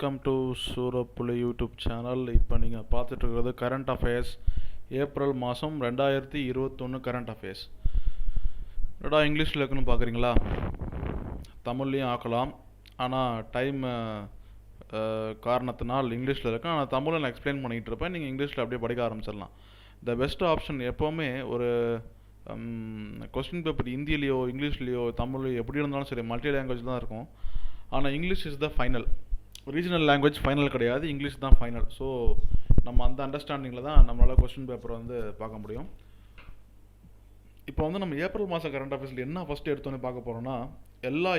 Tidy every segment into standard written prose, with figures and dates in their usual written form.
Welcome to Soorappuli YouTube channel. இப்போ நீங்கள் பார்த்துட்டு இருக்கிறது கரண்ட் அஃபேர்ஸ் ஏப்ரல் மாதம் 2021 கரண்ட் அஃபேர்ஸ். இங்கிலீஷில் இருக்குன்னு பார்க்குறீங்களா? தமிழ்லையும் ஆக்கலாம், ஆனால் டைம் காரணத்தினால் இங்கிலீஷில் இருக்கு. ஆனால் தமிழில் நான் எக்ஸ்பிளைன் பண்ணிகிட்டு இருப்பேன், நீங்கள் இங்கிலீஷில் அப்படியே படிக்க ஆரம்பிச்சிடலாம். த பெஸ்ட் ஆப்ஷன் எப்போவுமே ஒரு கொஸ்டின் பேப்பர் ஹிந்திலேயோ இங்கிலீஷ்லேயோ தமிழ்லையோ எப்படி இருந்தாலும் சரி மல்டி லாங்குவேஜ் தான் இருக்கும். ஆனால் English is the final. Regional language final கிடையாது, இங்கிலீஷ் தான் ஃபைனல். ஸோ நம்ம அந்த அண்டர்ஸ்டாண்டிங்கில் தான் நம்மளால் கொஸ்டின் பேப்பரை பார்க்க முடியும். இப்போ நம்ம ஏப்ரல் மாதம் கரண்ட் அஃபேர்ஸில் என்ன ஃபஸ்ட்டு எடுத்தோன்னே பார்க்க போகிறோன்னா, எல்லா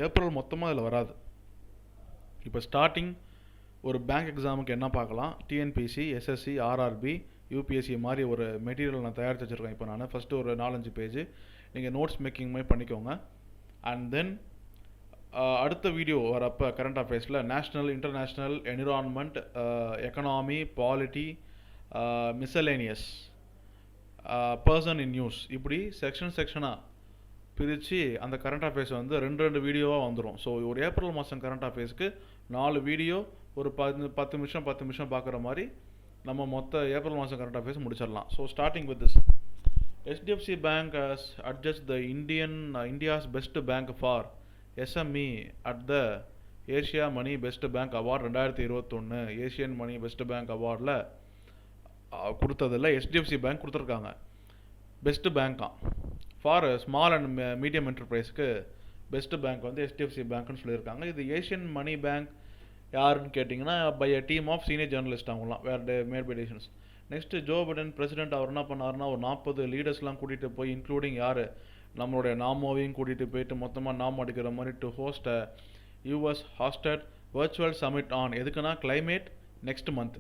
ஏப்ரல் மொத்தமாக அதில் வராது. இப்போ ஸ்டார்டிங் ஒரு பேங்க் எக்ஸாமுக்கு என்ன பார்க்கலாம், டிஎன்பிசி, எஸ்எஸ்சி, ஆர்ஆர்பி, யூபிஎஸ்சி மாதிரி ஒரு மெட்டீரியல் நான் தயாரித்து வச்சுருக்கேன். இப்போ நான் ஃபஸ்ட்டு ஒரு 4-5 பேஜ் நீங்கள் நோட்ஸ் மேக்கிங் மாதிரி பண்ணிக்கோங்க. அண்ட் தென் அடுத்த வீடியோ வரப்போ கரண்ட் அஃபேர்ஸில் national, international, environment, economy, polity, miscellaneous, person in news, இப்படி செக்ஷனாக பிரித்து அந்த கரண்ட் அஃபேர்ஸ் 2 வீடியோவாக வந்துடும். ஸோ ஒரு ஏப்ரல் மாதம் கரண்ட் அஃபேர்ஸ்க்கு 4 வீடியோ ஒரு 10 நிமிஷம் பார்க்குற மாதிரி நம்ம மொத்த ஏப்ரல் மாதம் கரண்ட் அஃபேர்ஸ் முடிச்சிடலாம். So starting with this, HDFC Bank has adjudged the India's best bank for SME at the Asia Money Best Bank Award 2021. Asian money best bank அவார்டில் கொடுத்ததில்ல, HDFC பேங்க் கொடுத்துருக்காங்க. பெஸ்ட் பேங்காக for small and medium என்டர்பிரைஸ்க்கு best bank HDFC பேங்க்னு சொல்லியிருக்காங்க. இது Asian money bank யாருன்னு கேட்டிங்கன்னா, by a team of senior journalist அவங்களாம், were made by decisions. Next Joe Biden president அவர் என்ன பண்ணாருன்னா, ஒரு 40 லீடர்ஸ்லாம் கூட்டிகிட்டு போய், இன்க்ளூடிங் யார், நம்மளுடைய நாமோவையும் கூட்டிகிட்டு போயிட்டு மொத்தமாக நாம் அடிக்கிற மாதிரி to host US hosted virtual summit on, எதுக்குன்னா கிளைமேட் நெக்ஸ்ட் மந்த்,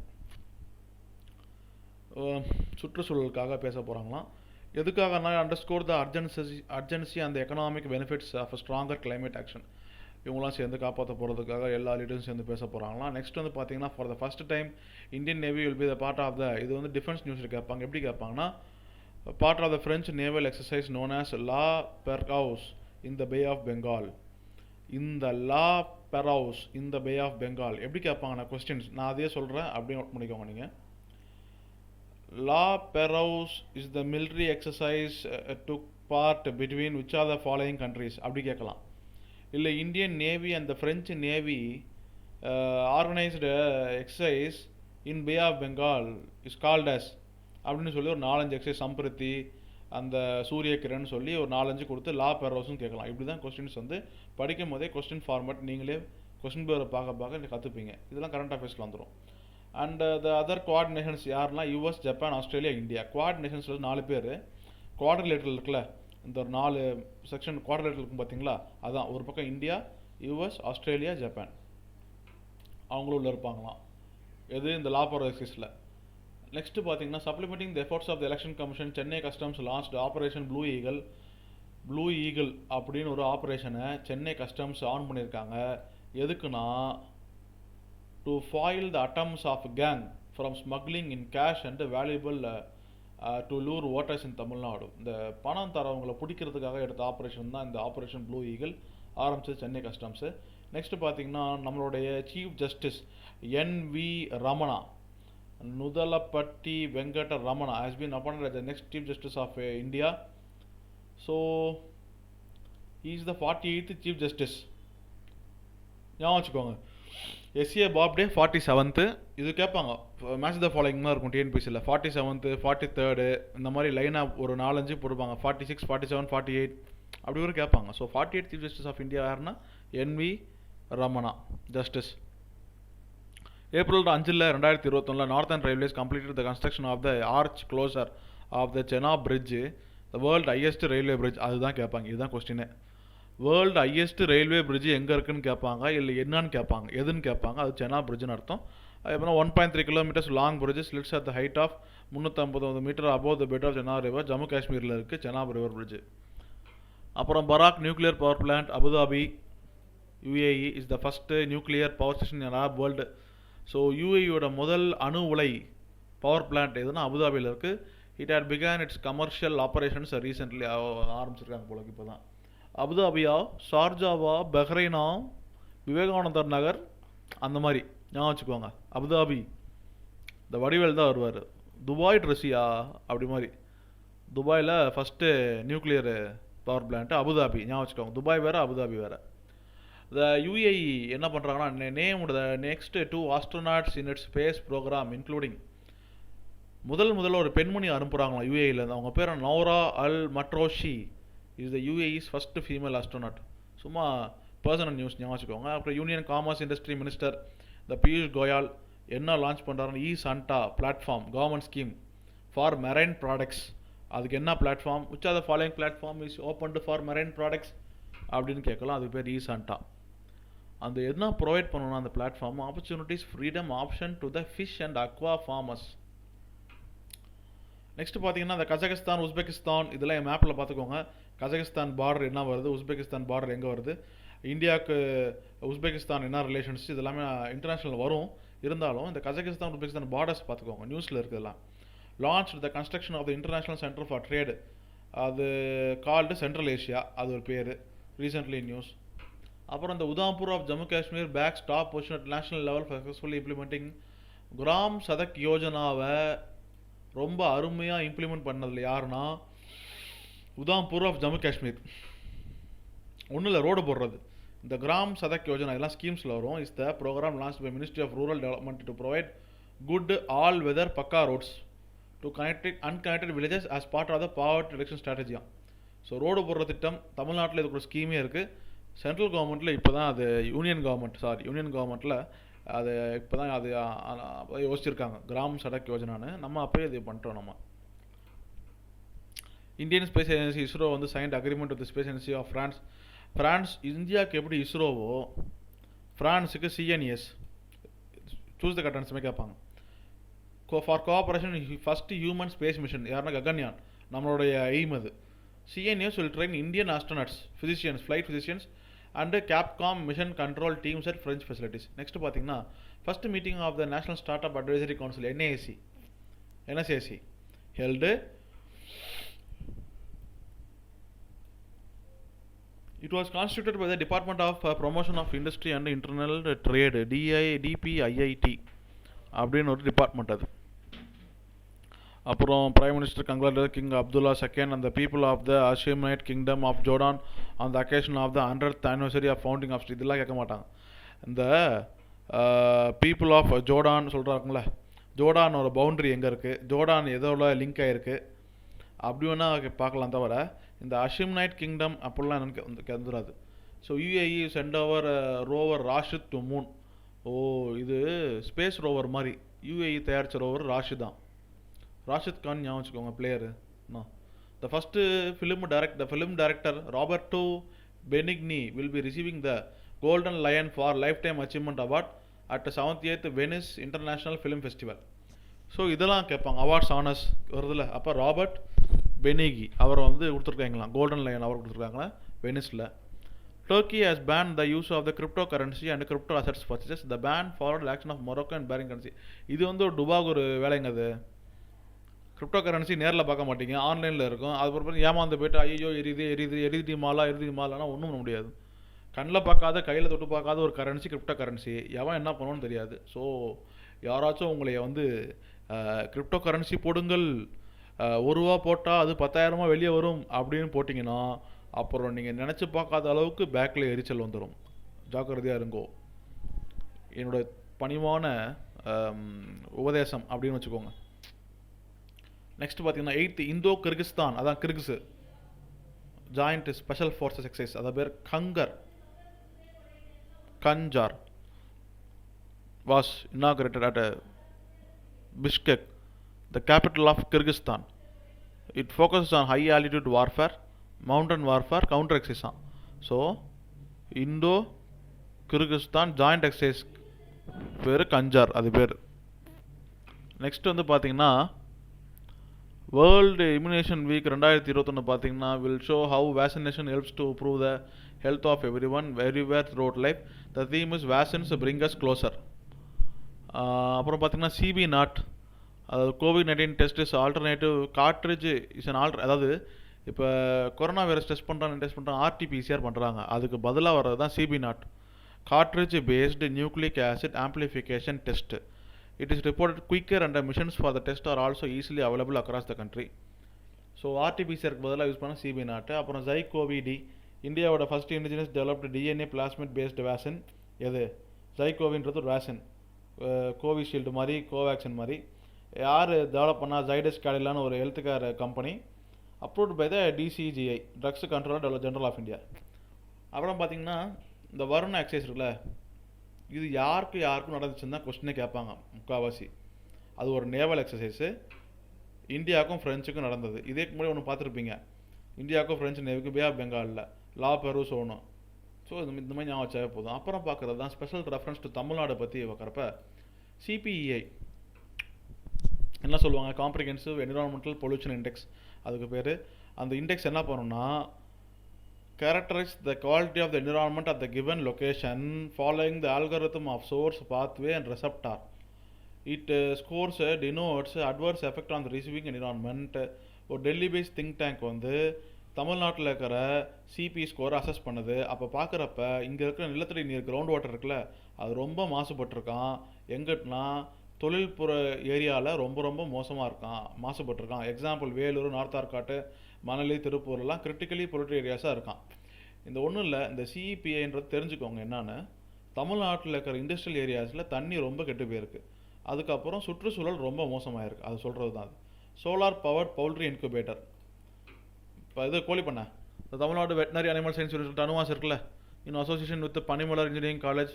சுற்றுச்சூழலுக்காக பேச போகிறாங்களாம். எதுக்காகனா underscore the urgency and economic benefits of stronger climate action. இவங்களாம் சேர்ந்து காப்பாற்ற போகிறதுக்காக எல்லா லீடர்ஸும் சேர்ந்து பேச போகிறாங்களாம். நெக்ஸ்ட் பார்த்தீங்கன்னா, for the first time Indian navy will be the part of the, இது டிஃபென்ஸ் நியூஸில் கேட்பாங்க. எப்படி கேட்பாங்கன்னா, part of the French naval exercise known as La Perouse in the Bay of Bengal. இந்த La Perouse in the Bay of Bengal எப்படி கேட்பாங்கன்னா, questions நான் அதே சொல்கிறேன், அப்படியே நோட் பண்ணிக்கோங்க நீங்கள். La Perouse is the military exercise took part between which are the following countries அப்படி கேட்கலாம். இல்லை Indian navy and the French navy organised exercise in Bay of Bengal is called as அப்படின்னு சொல்லி ஒரு 4-5 எக்ஸசைஸ், சம்பிரதி, அந்த சூரிய கிரண் சொல்லி ஒரு 4-5 கொடுத்து லா பெர்ஹவுஸும் கேட்கலாம். இப்படி தான் கொஸ்டின்ஸ் படிக்கும் போதே கொஸ்டின் ஃபார்மேட் நீங்களே கொஸ்டின் பேரை பார்க்க கற்றுப்பீங்க. இதெல்லாம் கரண்ட் அஃபேர்ஸில் வந்துடும். And the other Quad nations யாருன்னா, US, Japan, Australia, India. Quad நேஷன்ஸில் 4 பேர். குவாட்ரிலேட்டரல் இருக்குல்ல, இந்த ஒரு 4 செக்ஷன் குவாட்ரிலேட்டரல் இருக்கும் பார்த்தீங்களா, அதான் ஒரு பக்கம் இந்தியா, US, ஆஸ்திரேலியா, ஜப்பான், அவங்களும் உள்ள இருப்பாங்களாம். எது இந்த லா பெர்ஹவுஸில். நெக்ஸ்ட் பார்த்தீங்கன்னா, supplementing the efforts of the Election Commission, Chennai customs launched Operation Blue Eagle அப்படின்னு ஒரு ஆப்ரேஷனை சென்னை கஸ்டம்ஸ் ஆன் பண்ணியிருக்காங்க. எதுக்குன்னா, to foil the attempts of gang from smuggling in cash and valuable to lure voters in Tamil Nadu. இந்த பணம் தரவங்களை பிடிக்கிறதுக்காக எடுத்த ஆப்ரேஷன் தான் இந்த ஆப்ரேஷன் ப்ளூ ஈகிள், ஆரம்பிச்சது சென்னை கஸ்டம்ஸு. நெக்ஸ்ட் பார்த்தீங்கன்னா, நம்மளுடைய chief justice NV Ramana, Nuthalapati Venkata Ramana has been appointed as the next Chief Justice of India. So he is the 48th Chief Justice. ஞாபகம் வச்சுக்கோங்க. SA Bobde 47th. இது கேட்பாங்க, மேட்ச் த ஃபாலோயிங் தான் இருக்கும் டிஎன்பிசியில். 47th, 43rd, இந்த மாதிரி லைனாக ஒரு 4-5 போட்டுப்பாங்க. 46, 47, 48 அப்படி ஒரு கேட்பாங்க. So 48th Chief Justice of India யாருன்னா NV Ramana justice. April 5, 2021 Northern Railways completed the construction of the arch closure of the Chenab bridge, the world highest railway bridge. அதுதான் கேட்பாங்க, இதுதான் கொஸ்டினே. வேர்ல்டு ஹையஸ்ட் ரயில்வே பிரிட்ஜ் எங்கே இருக்குன்னு கேட்பாங்க, இல்லை என்னன்னு கேட்பாங்க, எதுன்னு கேட்பாங்க. அது செனாப் பிரிட்ஜுன்னு அர்த்தம். அதுக்கப்புறம் 1.3 kilometres long bridge sits at the height of 359 metre above the bed of Chenab river, Jammu காஷ்மீரில் இருக்குது செனாப் ரிவர் பிரிட்ஜ். அப்புறம் Barakah nuclear power plant Abu Dhabi, UAE is the first nuclear power station in Arab world. So UAEயோட முதல் அணு உலை power plant எதுனா அபுதாபியில் இருக்குது. It had begun its commercial operations recently ஆரம்பிச்சிருக்காங்க போல இப்போ தான். அபுதாபியா, ஷார்ஜாவா, பஹ்ரைனா, விவேகானந்தர் நகர், அந்த மாதிரி ஞாபகம் வச்சுக்கோங்க. அபுதாபி இந்த வடிவேல் தான் வருவார். துபாய் ரஷ்யா அப்படி மாதிரி. துபாயில் first nuclear power plant Abu Dhabi ஞாபகம் வச்சுக்கோங்க. துபாய் வேறு, அபுதாபி வேறு. The UAE என்ன பண்ணுறாங்கன்னா, name the next 2 astronauts in its space program including முதல்ல ஒரு பெண்மணி அனுப்புகிறாங்களாம் யூஏஇலேருந்து. அவங்க பேர் Noura Al Matroushi. Is the UAE's first female astronaut. சும்மா பர்சனல் நியூஸ் ஞாபகம் வச்சுக்கோங்க. அப்புறம் union commerce industry minister the Piyush Goyal என்ன லான்ச் பண்ணுறாருன்னு Santa platform government scheme for marine products. அதுக்கு என்ன platform, which are the following platform is open to for marine products அப்படின்னு கேட்கலாம். அதுக்கு பேர் சாண்டா. அந்த என்ன ப்ரொவைட் பண்ணணும் அந்த platform, opportunities freedom option to the fish and Aqua farmers. Next பார்த்தீங்கன்னா இந்த கஜகஸ்தான், உஸ்பெகிஸ்தான் இதெல்லாம் என் மேப்பில் பார்த்துக்கோங்க. கஜகஸ்தான் பார்டர் என்ன வருது, உஸ்பெகிஸ்தான் பார்டர் எங்கே வருது, இந்தியாவுக்கு உஸ்பெகிஸ்தான் என்ன ரிலேஷன்ஸ், இதெல்லாமே இன்டர்நேஷ்னல் வரும். இருந்தாலும் இந்த கஜகஸ்தான் உஸ்பெகிஸ்தான் பார்டர்ஸ் பார்த்துக்கோங்க, நியூஸில் இருக்குதுலாம். Launch the construction of the international centre for trade, அது கால்டு சென்ட்ரல் ஏஷியா, அது ஒரு பேர், ரீசென்ட்லி நியூஸ். அப்புறம் இந்த Udhampur of Jammu Kashmir bags top position at national level successfully implementing Gram Sadak யோஜனாவை ரொம்ப அருமையாக இம்ப்ளிமெண்ட் பண்ணதில் யாருன்னா உதாம்பூர் ஆஃப் ஜம்மு காஷ்மீர். ஒன்றும் இல்லை, ரோடு போடுறது. இந்த கிராம் சதக் யோஜனா இதெல்லாம் ஸ்கீம்ஸில் வரும். Is the program launch by ministry of rural development to provide good all weather pucca roads to connected unconnected villages as part of the poverty reduction ஸ்ட்ராட்டஜியா. ஸோ ரோடு போடுற திட்டம் தமிழ்நாட்டில் இதுக்கு ஒரு ஸ்கீமே இருக்குது. சென்ட்ரல் கவர்மெண்ட்டில் இப்போ தான் அது யூனியன் கவர்மெண்ட்டில் அது இப்போ தான் அது யோசிச்சிருக்காங்க கிராம் சடக் யோஜனான்னு. நம்ம அப்போயே இது பண்ணுறோம். நம்ம இந்தியன் ஸ்பேஸ் ஏஜென்சி இஸ்ரோ வந்து signed agreement with space agency of France. இந்தியாவுக்கு எப்படி இஸ்ரோவோ ஃப்ரான்ஸுக்கு சிஎன்எஸ் சூஸ் த கட்டன்ஸுமே கேட்பாங்க. For cooperation first human space mission யாருன்னா ககன்யான், நம்மளுடைய எய்ம் அது. CNES will train Indian astronauts, flight physicians and CAPCOM mission control teams at French facilities. Next பார்த்தீங்கன்னா first meeting of the national start up advisory council NSAC held. It was constituted by the Department of Promotion of Industry and Internal Trade, DPIIT அப்படின்னு ஒரு department அது. அப்புறம் prime minister congratulate King Abdullah second and the people of the Hashemite Kingdom of Jordan on the occasion of the 100th anniversary of founding of இதெல்லாம் கேட்க மாட்டாங்க. இந்த people of Jordan சொல்கிறாங்களே, Jordan ஒரு பவுண்ட்ரி எங்கே இருக்குது, ஜோர்டான் எதோட link ஆகிருக்கு அப்படி வேணால் பார்க்கலாம். தவிர இந்த ஹஷிமைட் கிங்டம் அப்படிலாம் என்னென்னு வந்துடாது. So UAE sent over rover Rashid to moon. Oh, இது ஸ்பேஸ் ரோவர் மாதிரி யூஏஇ தயாரித்த ரோவர் ராஷித் கான் ஞாபகம் வச்சுக்கோங்க player. The first film director Roberto Benigni will be receiving the Golden Lion for lifetime achievement award at 78th Venice international film festival. So இதெல்லாம் கேட்பாங்க, awards honours வருதுல்ல. அப்போ Robert பெனிகி அவரை வந்து கொடுத்துருக்காங்களாம், golden line அவர் கொடுத்துருக்காங்களா வெனிஸில். Turkey has banned the use of the cryptocurrency and crypto assets purchases. The ban followed the action of Morocco and Bahrain currency. இது வந்து ஒரு டுபாக் ஒரு வேலைங்க. அது கிரிப்டோ கரன்சி நேரில் பார்க்க மாட்டீங்க, ஆன்லைனில் இருக்கும். அதுக்கப்புறம் ஏமாந்து போய்ட்டு ஐயோ எரிதி மாலானா ஒன்றும் பண்ண முடியாது. கண்ணில் பார்க்காத கையில் தொட்டு பார்க்காத ஒரு கரன்சி கிரிப்டோ கரன்சி, எவன் என்ன பண்ணுவோன்னு தெரியாது. ஸோ யாராச்சும் உங்களை வந்து கிரிப்டோ கரன்சி போடுங்கள், 1 ரூபா போட்டால் அது 10,000 வெளியே வரும் அப்படின்னு போட்டிங்கன்னா அப்புறம் நீங்கள் நினச்சி பார்க்காத அளவுக்கு பேக்கில் எரிச்சல் வந்துடும். ஜாக்கிரதையாக இருங்கோ. என்னோட பணிவான உபதேசம் அப்படின்னு வச்சுக்கோங்க. நெக்ஸ்ட் பார்த்தீங்கன்னா 8th இந்தோ கிர்கிஸ்தான், அதான் Kyrgyz joint special forces exercise, அதான் பேர் Khanjar was inaugurated at Bishkek, the capital of Kyrgyzstan. It focuses on high altitude warfare, mountain warfare, counter exercise தான். So Indo Kyrgyzstan joint exercise பேர் Khanjar, அது பேர். Next வந்து பார்த்தீங்கன்னா world immunisation week 2021 பார்த்தீங்கன்னா will show how vaccination helps to improve the health of everyone everywhere throughout life. The theme is vaccines bring us closer. அப்புறம் பார்த்தீங்கன்னா CB NAAT, அதாவது COVID-19 test is alternative cartridge is an அதாவது இப்போ corona virus test பண்ணுறாங்க RT-PCR பண்ணுறாங்க, அதுக்கு பதிலாக வர்றது தான் CB NAAT. cartridge-based nucleic acid amplification test. It is reported quicker and the missions for the test are also easily available across the country. So ஆர்டிபிசிஆருக்கு பதிலாக யூஸ் பண்ண சிபி நாட்டு. அப்புறம் ஜைகோவிடி, இந்தியாவோட first indigenous developed DNA plasmid based vaccine எது? ஜைகோவின்றது ஒரு vaccine, Covishield மாதிரி, கோவேக்சின் மாதிரி. யார் டெவலப் பண்ணால்? ஜைடஸ் கேடிலான்னு ஒரு health care company, approved by the DCGI, drugs controller general of India. அப்புறம் பார்த்தீங்கன்னா இந்த வருண எக்ஸசைஸ் இருக்குல்ல, இது யாருக்கும் நடந்துச்சுன்னு தான் கொஸ்டினே கேட்பாங்க முக்கால்வாசி. அது ஒரு நேவல் எக்ஸசைஸு, இந்தியாவுக்கும் ஃப்ரெஞ்சுக்கும் நடந்தது. இதே முன்னாடி ஒன்று பார்த்துருப்பீங்க, இந்தியாவுக்கும் ஃப்ரெஞ்சு நேவிக்கு பே ஆஃப் பெங்காலில் லா பெரூஸ் ஒன்று. ஸோ இந்த மாதிரி ஞாபகம் வச்சாவே போதும். அப்புறம் பார்க்குறது தான் ஸ்பெஷல் ரெஃபரன்ஸ் டு தமிழ்நாடு பற்றி பார்க்குறப்ப சிபிஇஐ என்ன சொல்லுவாங்க? காம்ப்ரிஹென்சிவ் என்விரான்மெண்டல் பொல்யூஷன் இண்டெக்ஸ் அதுக்கு பேர். அந்த இண்டெக்ஸ் என்ன பண்ணணும்னா, characterize the quality of the environment at the given location following the algorithm of source, pathway and receptor. It scores denotes adverse effect on the receiving environment. ஒரு Delhi base think tank வந்து தமிழ்நாட்டில் இருக்கிற CP ஸ்கோரை assess பண்ணுது. அப்போ பார்க்குறப்ப இங்கே இருக்கிற நிலத்தடி நீர் கிரவுண்ட் வாட்டர் இருக்குல்ல, அது ரொம்ப மாசுபட்டிருக்கான். எங்கிட்டனா தொழில்புற ஏரியாவில் ரொம்ப மோசமாக மாசுபட்டிருக்கான். எக்ஸாம்பிள் வேலூர், நார்த் ஆர்காட்டு, மணலி, திருப்பூர்லாம் கிரிட்டிக்கலி பொல்யூட்டட் ஏரியாஸாக இருக்கான். இந்த ஒன்றும் இல்லை, இந்த சிஇபிஐன்றது தெரிஞ்சுக்கோங்க என்னன்னு. தமிழ்நாட்டில் இருக்கிற இண்டஸ்ட்ரியல் ஏரியாஸில் தண்ணி ரொம்ப கெட்டு போயிருக்கு. அதுக்கப்புறம் சுற்றுச்சூழல் ரொம்ப மோசமாயிருக்கு. அது சொல்கிறது தான் அது. Solar powered poultry incubator. இப்போ இது கோழி பண்ண இந்த Tamil Nadu veterinary animal science university TANUVAS இருக்குல்ல, இன்னும் association with Panimalar engineering college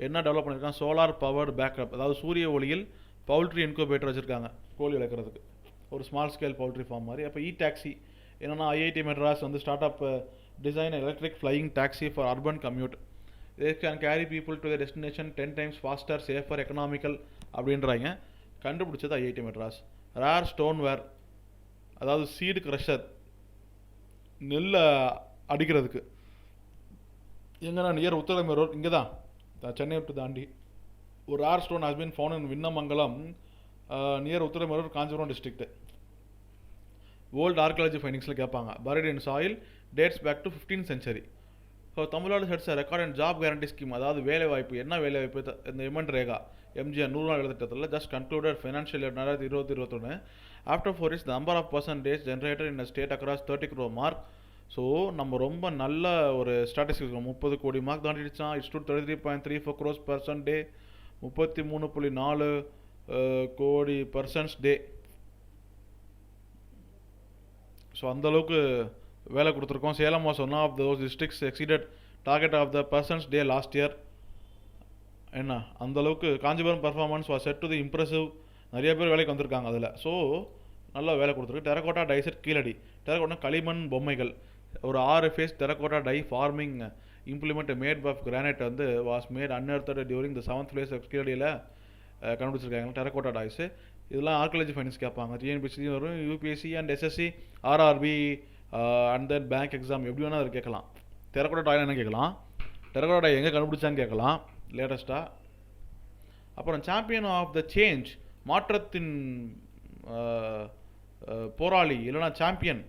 என்ன டெவலப் பண்ணியிருக்காங்க? சோலார் பவர்டு பேக்கப், அதாவது சூரிய ஒளியில் பவுல்ட்ரி இன்குபேட்டர் வச்சுருக்காங்க கோழி வளர்க்குறதுக்கு. ஒரு ஸ்மால் ஸ்கேல் பவுல்ட்ரி ஃபார்ம் மாதிரி. அப்போ டாக்ஸி என்னென்னா, ஐஐடி மெட்ராஸ் வந்து start up design electric flying taxi for urban commute. They can carry people to their destination 10 times faster, safer, economical அப்படின்றாங்க. கண்டுபிடிச்சது ஐஐடி மெட்ராஸ். ரேர் ஸ்டோன்வேர், அதாவது சீடு க்ரஷர், நெல்லை அடிக்கிறதுக்கு. எங்கன்னா near Uthiramerur road, இங்கே தான் சென்னை விட்டு தாண்டி. ஒரு rare stone has been found in Vinnamangalam near Uthiramerur road, Kanchipuram district. World archaeology ஃபைண்டிங்ஸில் கேட்பாங்க. buried in soil dates back to 15th century. So Tamil Nadu hits record and job guarantee scheme, அதாவது வேலைவாய்ப்பு. என்ன வேலைவாய்ப்பு? இந்த எம்என் ரேகா எம்ஜிஆர் 100 நாள் திட்டத்தில் just concluded financial year 2020-21. After 4 years the number of percentage generated in a state across 30 crore mark. So நம்ம ரொம்ப நல்ல ஒரு ஸ்டாட்டிஸ்டிக்ஸ் 30 கோடி மார்க் தாண்டிடுச்சான். It's to 33.34 crores percent day, 33.4 கோடி பர்சன்ஸ் டே. ஸோ அந்தளவுக்கு வேலை கொடுத்துருக்கோம். Salem was one of those districts exceeded target of the persons day last year. என்ன அந்தளவுக்கு Kanchipuram performance was set to the impressive. நிறைய பேர் வேலைக்கு வந்திருக்காங்க அதில். ஸோ நல்லா வேலை கொடுத்துருக்கு. டெரகோட்டா டைசெட் கீழடி. டெரகோட்டா களிமண் பொம்மைகள். ஒரு 6 phase terracotta die forming implement made of granite வந்து was made unearthed during the 7th phase ஆஃப் கீழடியில் கண்டுபிடிச்சிருக்காங்க டெரகோட்டா டாய்ஸு. இதெல்லாம் ஆர்கியாலஜி ஃபைண்டிங்ஸ் கேட்பாங்க. டிஎன்பிஎஸ்சி வரும், UPSC and SSC, RRB and then bank exam எப்படி வேணால் அது கேட்கலாம். டெரகோட்டா டாய் என்ன கேட்கலாம், டெரகோட்டா டாய் எங்கே கண்டுபிடிச்சான்னு கேட்கலாம் லேட்டஸ்ட்டாக. அப்புறம் சாம்பியன் ஆஃப் த சேஞ்ச், மாற்றத்தின் போராளி இல்லைனா சாம்பியன்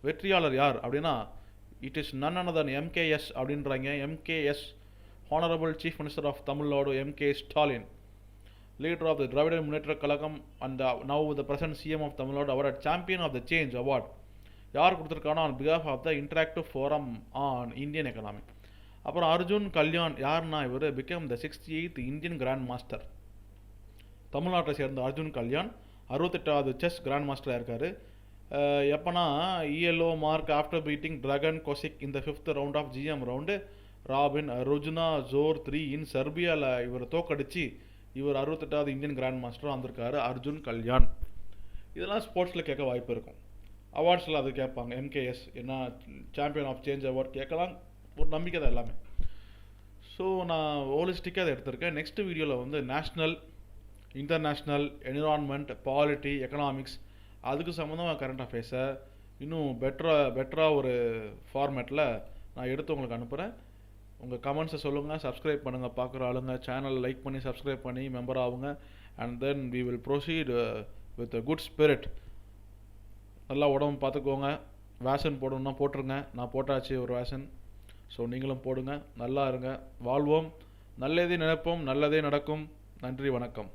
வெற்றியாளர் யார் அப்படின்னா, it is none another than MKS அப்படின்றாங்க. MKS, honourable chief minister of Tamil Nadu MK Stalin, leader of the Dravidar Munnetra Kalagam and now the present CM of Tamil Nadu, awarded Champion of the Change Award. யார் கொடுத்துருக்கானா? on behalf of the Interactive Forum on Indian Economy. அப்புறம் அர்ஜுன் கல்யாண் யாருன்னா, இவர் became the 68th Indian Grand Master. தமிழ்நாட்டை சேர்ந்த அர்ஜுன் கல்யாண் 68வது chess grand மாஸ்டராக இருக்கார். எப்போனா ELO mark after beating Dragan Kosic இந்த 5th round of GM round robin Rujna Zora 3 in செர்பியாவில் இவர் தோக்கடிச்சு இவர் 68வது இந்தியன் கிராண்ட் மாஸ்டரும் வந்திருக்காரு அர்ஜுன் கல்யாண். இதெல்லாம் ஸ்போர்ட்ஸில் கேட்க வாய்ப்பு இருக்கும். அவார்ட்ஸில் அது கேட்பாங்க. எம்கேஎஸ் என்ன சாம்பியன் ஆஃப் சேஞ்ச் அவார்ட் கேட்கலாம், ஒரு நம்பிக்கை தான் எல்லாமே. ஸோ நான் ஹோலிஸ்டிக்காக அதை எடுத்திருக்கேன். நெக்ஸ்ட் வீடியோவில் வந்து national, international, environment, polity, economics அதுக்கு சம்மந்தமாக கரண்ட் அஃபேர்ஸை இன்னும் பெட்டராக ஒரு ஃபார்மேட்டில் நான் எடுத்து உங்களுக்கு அனுப்புகிறேன். உங்கள் கமெண்ட்ஸை சொல்லுங்கள், சப்ஸ்கிரைப் பண்ணுங்கள், பார்க்குற ஆளுங்க சேனல் லைக் பண்ணி சப்ஸ்கிரைப் பண்ணி மெம்பர் ஆகுங்க. And then we will proceed with a good spirit. நல்லா உடம்பு பார்த்துக்கோங்க. வேக்சின் போடணுன்னா போட்டுருங்க. நான் போட்டாச்சு ஒரு வேக்சின். ஸோ நீங்களும் போடுங்க. நல்லா இருங்க. வாழ்வோம், நல்லதே நினைப்போம், நல்லதே நடக்கும். நன்றி, வணக்கம்.